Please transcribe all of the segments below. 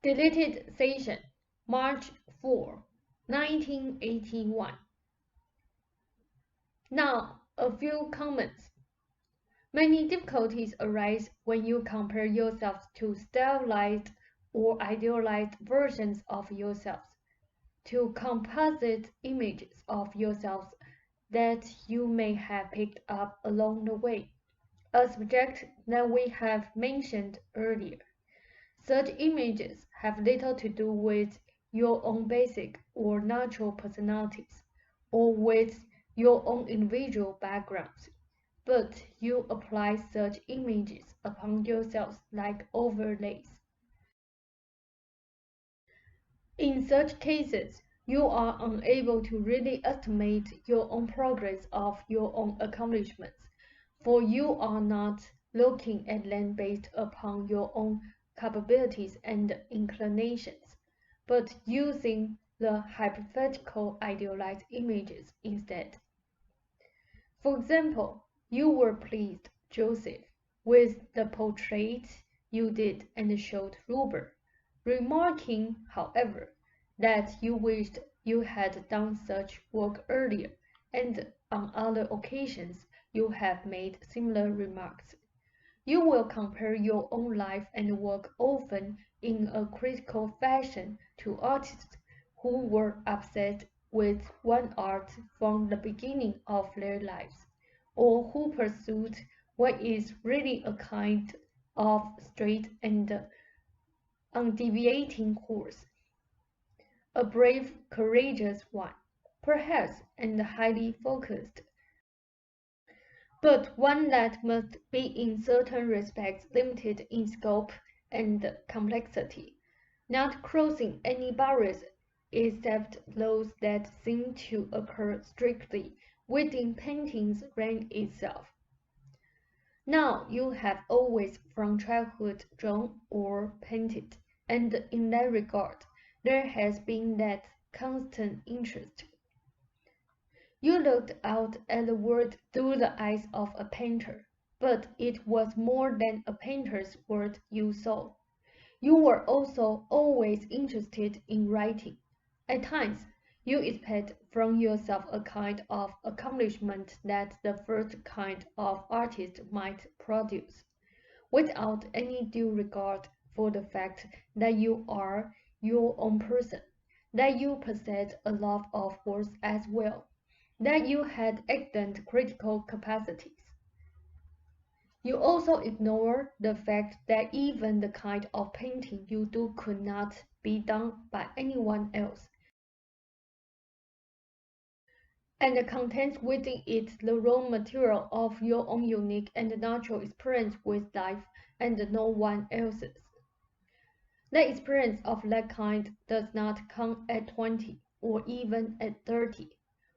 Deleted session, March 4, 1981. Now, a few comments. Many difficulties arise when you compare yourselves to stylized or idealized versions of yourselves, to composite images of yourselves that you may have picked up along the way, a subject that we have mentioned earlier. Such images have little to do with your own basic or natural personalities, or with your own individual backgrounds, but you apply such images upon yourselves like overlays. In such cases, you are unable to really estimate your own progress of your own accomplishments, for you are not looking at them based upon your own capabilities and inclinations, but using the hypothetical idealized images instead. For example, you were pleased, Joseph, with the portrait you did and showed Ruber, remarking, however, that you wished you had done such work earlier, and on other occasions you have made similar remarks. You will compare your own life and work often in a critical fashion to artists who were obsessed with one art from the beginning of their lives, or who pursued what is really a kind of straight and undeviating course. A brave, courageous one, perhaps, and highly focused, but one that must be in certain respects limited in scope and complexity, not crossing any barriers except those that seem to occur strictly within painting's range itself. Now you have always from childhood drawn or painted, and in that regard there has been that constant interest. You looked out at the world through the eyes of a painter, but it was more than a painter's world you saw. You were also always interested in writing. At times, you expect from yourself a kind of accomplishment that the first kind of artist might produce, without any due regard for the fact that you are your own person, that you possess a love of words as well, that you had excellent critical capacities. You also ignore the fact that even the kind of painting you do could not be done by anyone else, and contains within it the raw material of your own unique and natural experience with life and no one else's. The experience of that kind does not come at 20 or even at 30.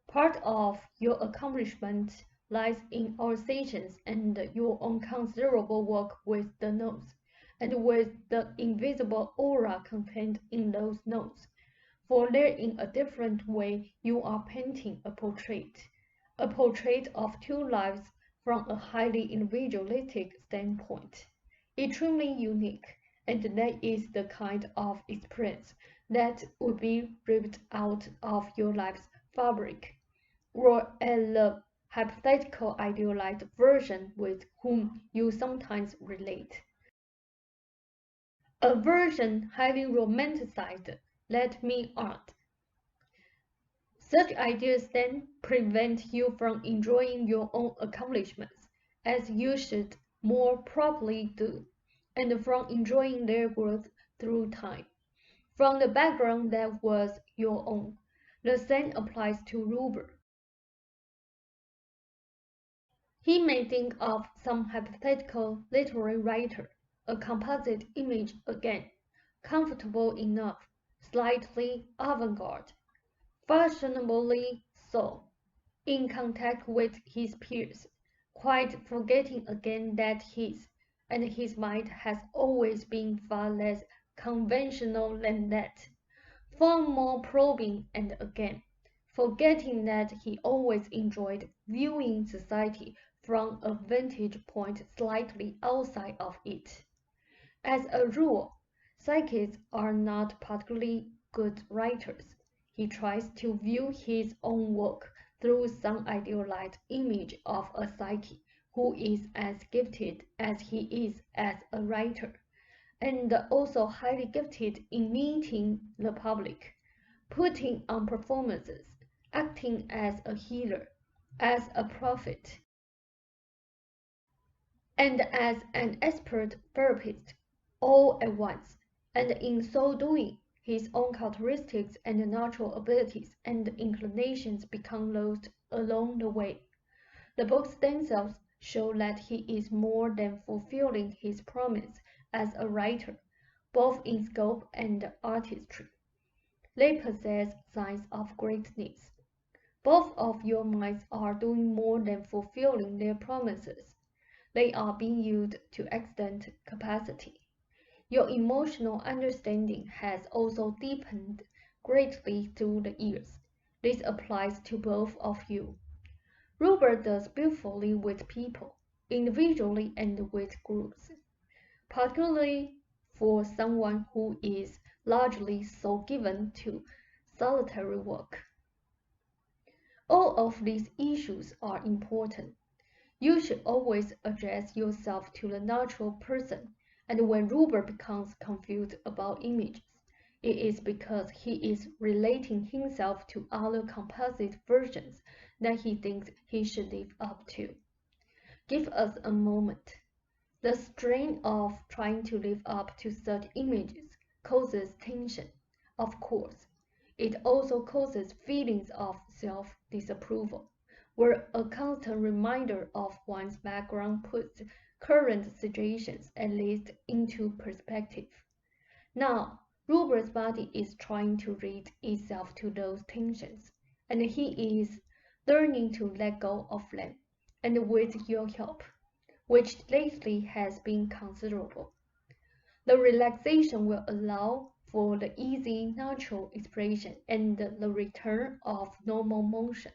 Part of your accomplishment lies in our sessions and your own considerable work with the notes, and with the invisible aura contained in those notes, for there in a different way you are painting a portrait of two lives from a highly individualistic standpoint, extremely unique, and that is the kind of experience that would be ripped out of your life's fabric, or at the hypothetical idealized version with whom you sometimes relate. A version highly romanticized, let me add. Such ideas then prevent you from enjoying your own accomplishments, as you should more properly do, and from enjoying their growth through time, from the background that was your own. The same applies to Ruber. He may think of some hypothetical literary writer, a composite image again, comfortable enough, slightly avant-garde, fashionably so, in contact with his peers, quite forgetting again that his mind has always been far less conventional than that, far more probing, and again, forgetting that he always enjoyed viewing society from a vantage point slightly outside of it. As a rule, psychics are not particularly good writers. He tries to view his own work through some idealized image of a psychic who is as gifted as he is as a writer, and also highly gifted in meeting the public, putting on performances, acting as a healer, as a prophet, and as an expert therapist, all at once, and in so doing, his own characteristics and natural abilities and inclinations become lost along the way. The books themselves show that he is more than fulfilling his promise as a writer, both in scope and artistry. They possess signs of greatness. Both of your minds are doing more than fulfilling their promises. They are being used to excellent capacity. Your emotional understanding has also deepened greatly through the years. This applies to both of you. Robert does beautifully with people, individually and with groups, particularly for someone who is largely so given to solitary work. All of these issues are important. You should always address yourself to the natural person, and when Robert becomes confused about images, it is because he is relating himself to other composite versions that he thinks he should live up to. Give us a moment. The strain of trying to live up to such images causes tension, of course. It also causes feelings of self-disapproval, where a constant reminder of one's background puts current situations at least into perspective. Now, Robert's body is trying to rid itself to those tensions, and he is learning to let go of them, and with your help, which lately has been considerable, the relaxation will allow for the easy, natural expression and the return of normal motion.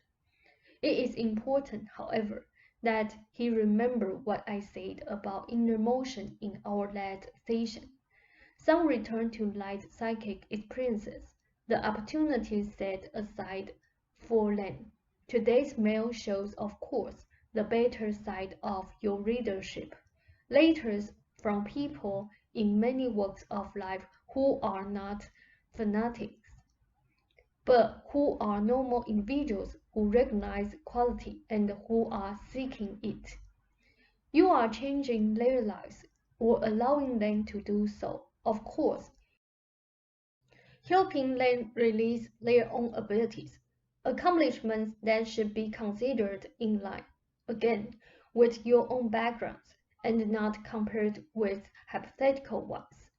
It is important, however, that he remember what I said about inner motion in our last session. Some return to light psychic experiences, the opportunities set aside for them. Today's mail shows, of course, the better side of your readership. Letters from people in many walks of life who are not fanatics, but who are normal individuals who recognize quality and who are seeking it. You are changing their lives or allowing them to do so, of course, helping them release their own abilities, accomplishments that should be considered in line, again, with your own backgrounds and not compared with hypothetical ones.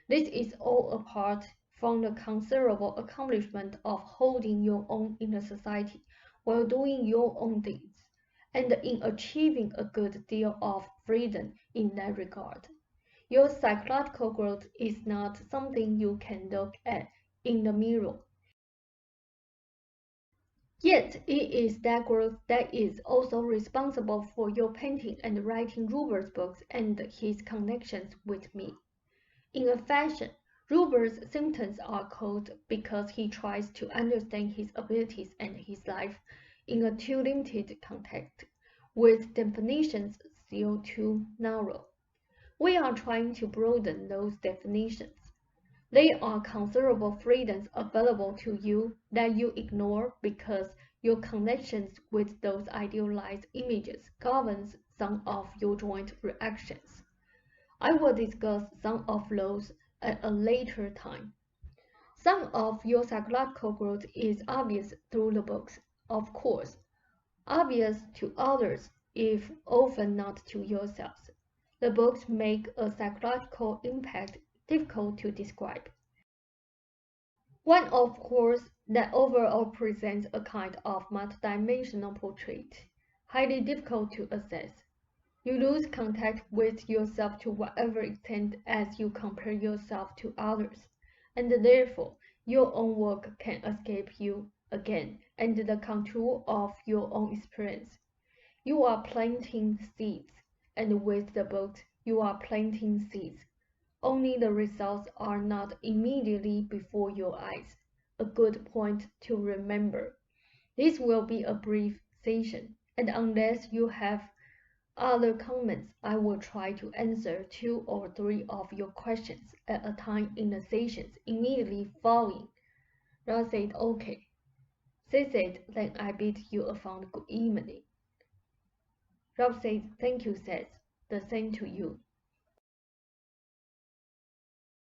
This is all apart from the considerable accomplishment of holding your own in the society while doing your own things, and in achieving a good deal of freedom in that regard. Your psychological growth is not something you can look at in the mirror. Yet it is that growth that is also responsible for your painting and writing Robert's books and his connections with me. In a fashion, Robert's symptoms are called because he tries to understand his abilities and his life in a too limited context, with definitions still too narrow. We are trying to broaden those definitions. There are considerable freedoms available to you that you ignore because your connections with those idealized images governs some of your joint reactions. I will discuss some of those at a later time. Some of your psychological growth is obvious through the books, of course, obvious to others if often not to yourselves. The books make a psychological impact difficult to describe. One, of course, that overall presents a kind of multidimensional portrait, highly difficult to assess. You lose contact with yourself to whatever extent as you compare yourself to others, and therefore your own work can escape you again and the control of your own experience. You are planting seeds, and with the books you are planting seeds. only the results are not immediately before your eyes. A good point to remember. This will be a brief session, and unless you have other comments, I will try to answer 2 or 3 of your questions at a time in the sessions immediately following. Rob said, okay. Seth said, then I bid you a fond good evening. Rob said, thank you, Seth. The same to you.